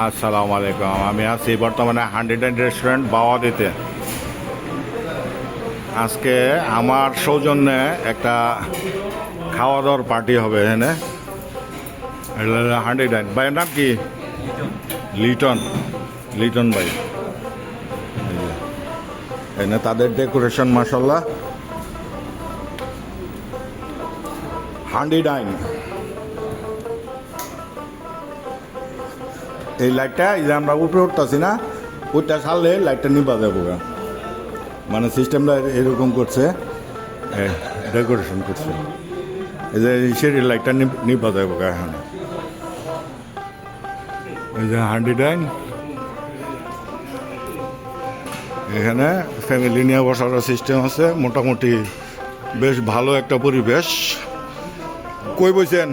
আসসালামু আলাইকুম। আমি আছি বর্তমানে 100 রেস্টুরেন্ট বাওয়াদিতে। আজকে আমার সৌজন্যে একটা খাওয়া দাওয়ার পার্টি হবে এখানে। 100 ভাইয়ের নাম কি? লিটন। লিটন ভাই। এখানে তাদের ডেকোরেশন মাশাল্লাহ। 100 এই লাইটটা এই যে আমরা উপরে উঠতেছি না, ওইটা ছাড়লে লাইটটা নিবা যাবো। মানে সিস্টেমটা এরকম করছে, ডেকোরেশন করছে। এই যে সেই লাইটটা নিবা যাবো এখানে। এই যে 100 এখানে ফ্যামিলি নিয়ে বসার সিস্টেম আছে। মোটামুটি বেশ ভালো একটা পরিবেশ। কই বইছেন?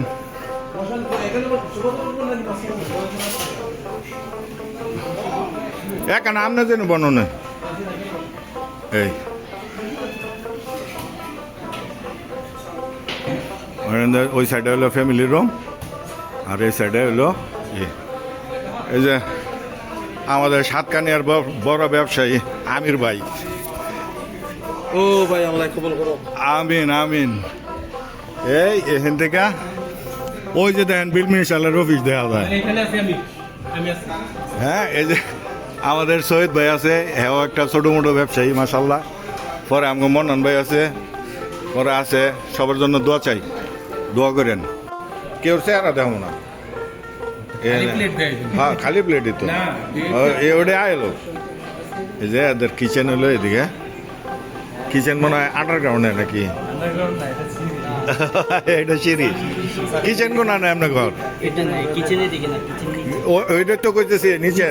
এখানে আপনার জন্য বননে এই ওই সাইডে হলো ফ্যামিলি রুম, আর এই সাইডে হলো এই যে আমাদের সাতকানিয়ার বড় ব্যবসায়ী আমির ভাই। ও ভাই আল্লাহ কবুল করো। আমিন আমিন। এই এখান থেকে ওই যে দেখেন বিল মিনিস্টারের অফিস দেখা যায়। হ্যাঁ, এই যে আমাদের শহীদ ভাই আছে, হ্যাঁ একটা ছোটো মোটো ব্যবসায়ী মাসাল্লাহ। পরে আমার মন্নন ভাই আছে, পরে আছে। সবার জন্য দোয়া চাই, দোয়া করেন। কেউ চেহারা দেখো না, হ্যাঁ খালি প্লেটই তো ওটা আইলো। এই যে এদের কিচেন হলো এদিকে। কিচেন মনে হয় আন্ডারগ্রাউন্ডে নাকি? এটা সিঁড়ি। কিচেন কোন না আপনার ঘর? ওইটা তো কইতেছি নিচে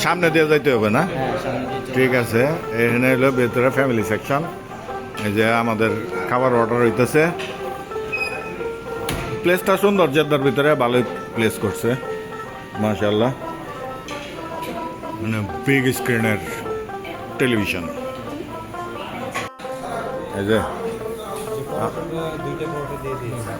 সামনে দিয়ে যাইতে হবে না? ঠিক আছে। এখানে হলো ভেতরে ফ্যামিলি সেকশন। এই যে আমাদের খাবার অর্ডার হইতেছে। প্লেসটা সুন্দর, জেদ্দার ভিতরে ভালোই প্লেস করছে মাশাআল্লাহ। মানে বিগ স্ক্রিনের টেলিভিশন। এই যে দুইটা পরোটা দিয়ে দিয়েছি।